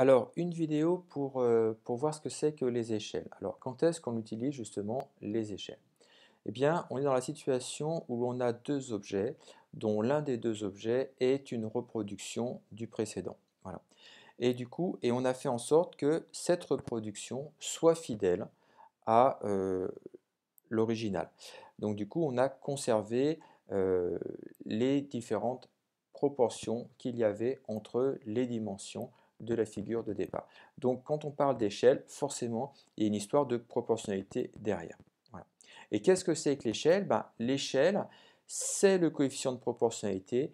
Alors, une vidéo pour voir ce que c'est que les échelles. Alors, quand est-ce qu'on utilise justement les échelles? Eh bien, on est dans la situation où l'on a deux objets, dont l'un des deux objets est une reproduction du précédent. Voilà. Et du coup, on a fait en sorte que cette reproduction soit fidèle à l'original. Donc, du coup, on a conservé euh, les différentes proportions qu'il y avait entre les dimensions de la figure de départ. Donc, quand on parle d'échelle, forcément, il y a une histoire de proportionnalité derrière. Voilà. Et qu'est-ce que c'est que l'échelle? L'échelle, c'est le coefficient de proportionnalité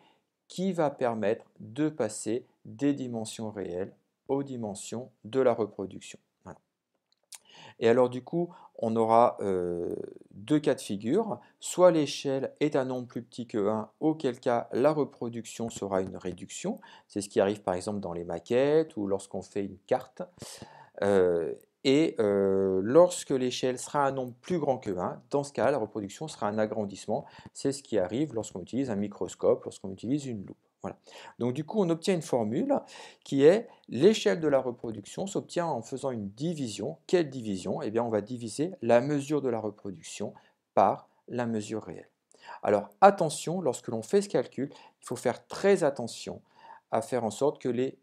qui va permettre de passer des dimensions réelles aux dimensions de la reproduction. Voilà. Et alors du coup, on aura deux cas de figure. Soit l'échelle est un nombre plus petit que 1, auquel cas la reproduction sera une réduction. C'est ce qui arrive par exemple dans les maquettes ou lorsqu'on fait une carte. Euh, Lorsque l'échelle sera un nombre plus grand que 1, dans ce cas, la reproduction sera un agrandissement. C'est ce qui arrive lorsqu'on utilise un microscope, lorsqu'on utilise une loupe. Voilà. Donc du coup, on obtient une formule qui est l'échelle de la reproduction s'obtient en faisant une division. Quelle division? Eh bien, on va diviser la mesure de la reproduction par la mesure réelle. Alors attention, lorsque l'on fait ce calcul, il faut faire très attention à faire en sorte que les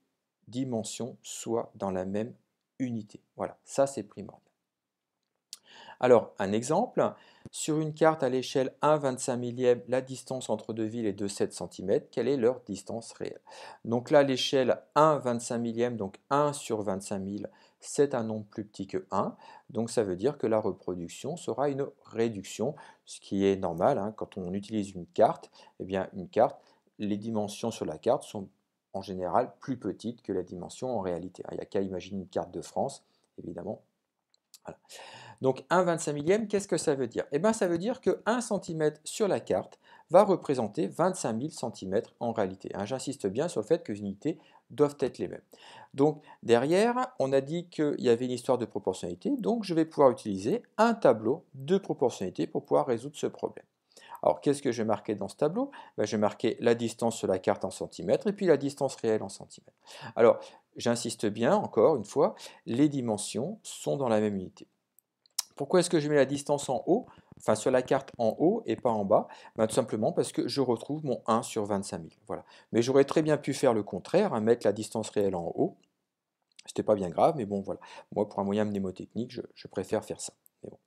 dimensions soient dans la même unité. Voilà, ça c'est primordial. Alors, un exemple, sur une carte à l'échelle 1/25 millième, la distance entre deux villes est de 7 cm. Quelle est leur distance réelle? Donc là, l'échelle 1/25 millième, donc 1 sur 25 000, c'est un nombre plus petit que 1. Donc ça veut dire que la reproduction sera une réduction, ce qui est normal, hein. Quand on utilise une carte, eh bien une carte, les dimensions sur la carte sont en général plus petites que la dimension en réalité. Il n'y a qu'à imaginer une carte de France, évidemment. Voilà. Donc 1/25 millième, qu'est-ce que ça veut dire? Eh bien ça veut dire que 1 cm sur la carte va représenter 25 000 cm en réalité. Hein. J'insiste bien sur le fait que les unités doivent être les mêmes. Donc derrière, on a dit qu'il y avait une histoire de proportionnalité, donc je vais pouvoir utiliser un tableau de proportionnalité pour pouvoir résoudre ce problème. Alors qu'est-ce que je vais marquer dans ce tableau? Je vais marquer la distance sur la carte en centimètres et puis la distance réelle en centimètres. Alors j'insiste bien, encore une fois, les dimensions sont dans la même unité. Pourquoi est-ce que je mets la distance en haut, enfin sur la carte en haut et pas en bas? Tout simplement parce que je retrouve mon 1 sur 25 000. Voilà. Mais j'aurais très bien pu faire le contraire, hein, mettre la distance réelle en haut. C'était pas bien grave, mais bon voilà. Moi, pour un moyen mnémotechnique, je préfère faire ça. Mais bon.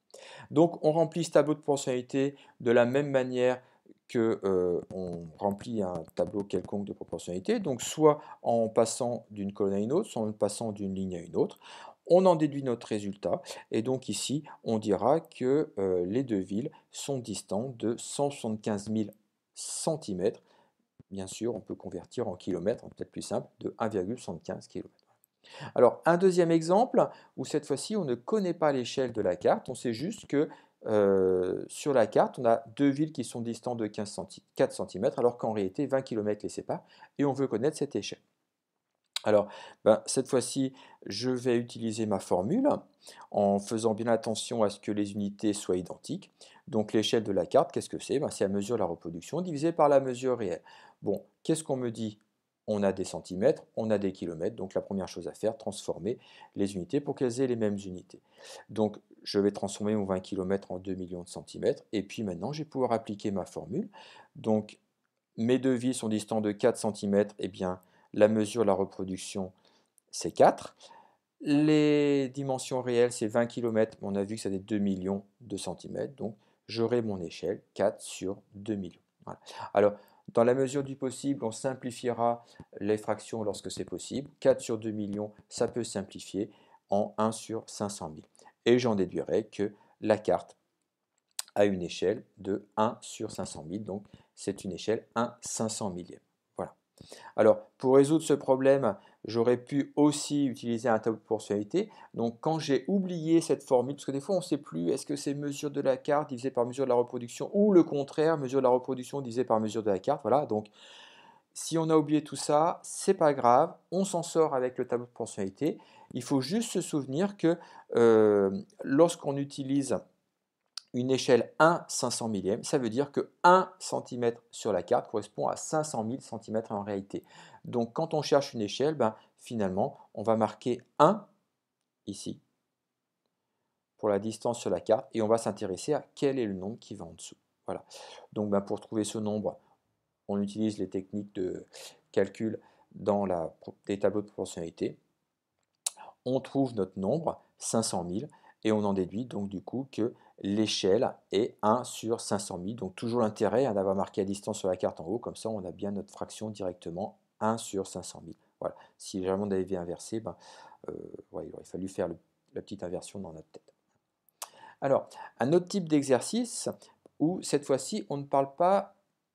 Donc on remplit ce tableau de proportionnalité de la même manière que on remplit un tableau quelconque de proportionnalité, donc soit en passant d'une colonne à une autre, soit en passant d'une ligne à une autre. On en déduit notre résultat, et donc ici, on dira que les deux villes sont distantes de 175 000 cm. Bien sûr, on peut convertir en kilomètres, peut-être plus simple, de 1,75 km. Alors, un deuxième exemple, où cette fois-ci, on ne connaît pas l'échelle de la carte, on sait juste que sur la carte, on a deux villes qui sont distantes de 4 cm, alors qu'en réalité, 20 km les séparent, et on veut connaître cette échelle. Alors, cette fois-ci, je vais utiliser ma formule en faisant bien attention à ce que les unités soient identiques. Donc, l'échelle de la carte, qu'est-ce que c'est? C'est la mesure de la reproduction divisée par la mesure réelle. Bon, qu'est-ce qu'on me dit? On a des centimètres, on a des kilomètres. Donc, la première chose à faire, transformer les unités pour qu'elles aient les mêmes unités. Donc, je vais transformer mon 20 km en 2 millions de centimètres. Et puis maintenant, je vais pouvoir appliquer ma formule. Donc, mes deux villes sont distantes de 4 cm. Eh bien, la mesure de la reproduction, c'est 4. Les dimensions réelles, c'est 20 km. On a vu que c'était 2 millions de centimètres. Donc, j'aurai mon échelle 4 sur 2 millions. Voilà. Alors, dans la mesure du possible, on simplifiera les fractions lorsque c'est possible. 4 sur 2 millions, ça peut simplifier en 1 sur 500 000. Et j'en déduirai que la carte a une échelle de 1 sur 500 000. Donc, c'est une échelle 1 500 millième. Voilà. Alors, pour résoudre ce problème, j'aurais pu aussi utiliser un tableau de proportionnalité. Donc, quand j'ai oublié cette formule, parce que des fois, on ne sait plus, est-ce que c'est mesure de la carte divisée par mesure de la reproduction, ou le contraire, mesure de la reproduction divisée par mesure de la carte. Voilà, donc si on a oublié tout ça, c'est pas grave, on s'en sort avec le tableau de proportionnalité. Il faut juste se souvenir que lorsqu'on utilise une échelle 1 500 millième, ça veut dire que 1 cm sur la carte correspond à 500 000 cm en réalité. Donc quand on cherche une échelle, ben, finalement, on va marquer 1 ici pour la distance sur la carte et on va s'intéresser à quel est le nombre qui va en dessous. Voilà. Donc ben, pour trouver ce nombre, on utilise les techniques de calcul dans les tableaux de proportionnalité. On trouve notre nombre, 500 000, et on en déduit donc du coup que l'échelle est 1 sur 500 000. Donc toujours l'intérêt d'avoir marqué la distance sur la carte en haut, comme ça on a bien notre fraction directement, 1 sur 500 000. Voilà. Si jamais on avait inversé, ben, ouais, il aurait fallu faire la petite inversion dans notre tête. Alors, un autre type d'exercice où cette fois-ci on ne parle pas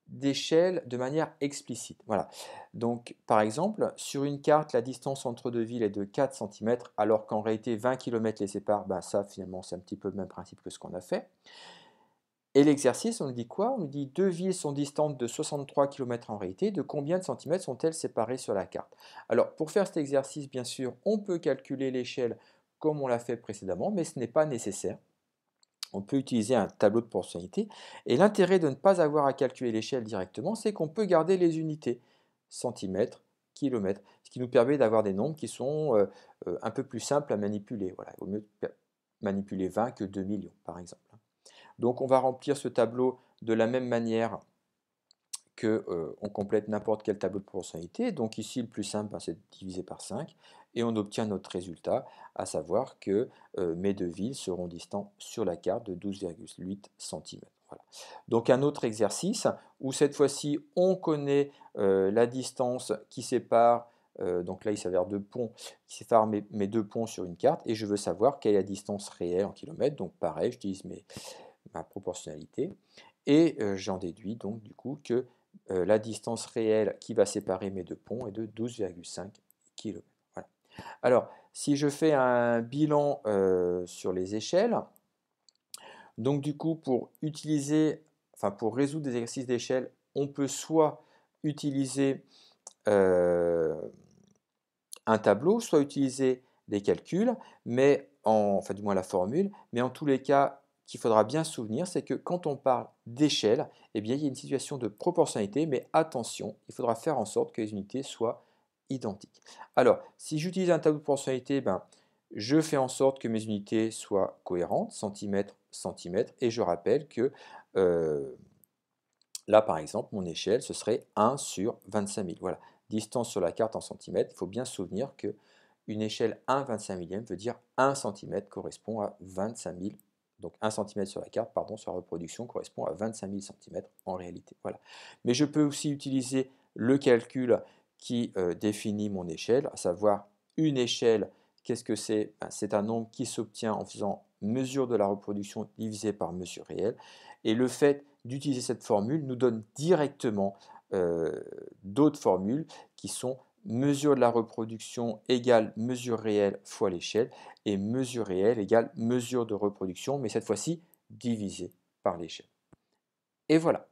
d'échelle de manière explicite. Voilà. Donc, par exemple, sur une carte, la distance entre deux villes est de 4 cm, alors qu'en réalité 20 km les séparent. Ben ça, finalement, c'est un petit peu le même principe que ce qu'on a fait. Et l'exercice, on nous dit quoi? On nous dit deux villes sont distantes de 63 km en réalité. De combien de centimètres sont-elles séparées sur la carte? Alors, pour faire cet exercice, bien sûr, on peut calculer l'échelle comme on l'a fait précédemment, mais ce n'est pas nécessaire. On peut utiliser un tableau de proportionnalité. Et l'intérêt de ne pas avoir à calculer l'échelle directement, c'est qu'on peut garder les unités, centimètres, kilomètres, ce qui nous permet d'avoir des nombres qui sont un peu plus simples à manipuler. Voilà, il vaut mieux manipuler 20 que 2 millions, par exemple. Donc on va remplir ce tableau de la même manière qu'on complète n'importe quel tableau de proportionnalité. Donc ici, le plus simple, c'est de diviser par 5 et on obtient notre résultat, à savoir que mes deux villes seront distantes sur la carte de 12,8 cm. Voilà. Donc un autre exercice où cette fois-ci, on connaît la distance qui sépare, donc là il s'avère deux ponts, qui séparent mes deux ponts sur une carte et je veux savoir quelle est la distance réelle en kilomètres. Donc pareil, j'utilise ma proportionnalité et j'en déduis donc du coup que la distance réelle qui va séparer mes deux ponts est de 12,5 km. Voilà. Alors, si je fais un bilan sur les échelles, donc du coup, pour résoudre des exercices d'échelle, on peut soit utiliser un tableau, soit utiliser des calculs, enfin du moins la formule, mais en tous les cas, qu'il faudra bien se souvenir, c'est que quand on parle d'échelle, eh bien, il y a une situation de proportionnalité, mais attention, il faudra faire en sorte que les unités soient identiques. Alors, si j'utilise un tableau de proportionnalité, ben, je fais en sorte que mes unités soient cohérentes, centimètres, centimètres, et je rappelle que là, par exemple, mon échelle, ce serait 1 sur 25 000. Voilà, distance sur la carte en centimètres. Il faut bien se souvenir qu'une échelle 1/25 millième veut dire 1 cm correspond à 25 000. Donc 1 cm sur la carte, pardon, sur la reproduction correspond à 25 000 cm en réalité. Voilà. Mais je peux aussi utiliser le calcul qui définit mon échelle, à savoir une échelle. Qu'est-ce que c'est? C'est un nombre qui s'obtient en faisant mesure de la reproduction divisée par mesure réelle. Et le fait d'utiliser cette formule nous donne directement d'autres formules qui sont mesure de la reproduction égale mesure réelle fois l'échelle et mesure réelle égale mesure de reproduction, mais cette fois-ci divisée par l'échelle. Et voilà.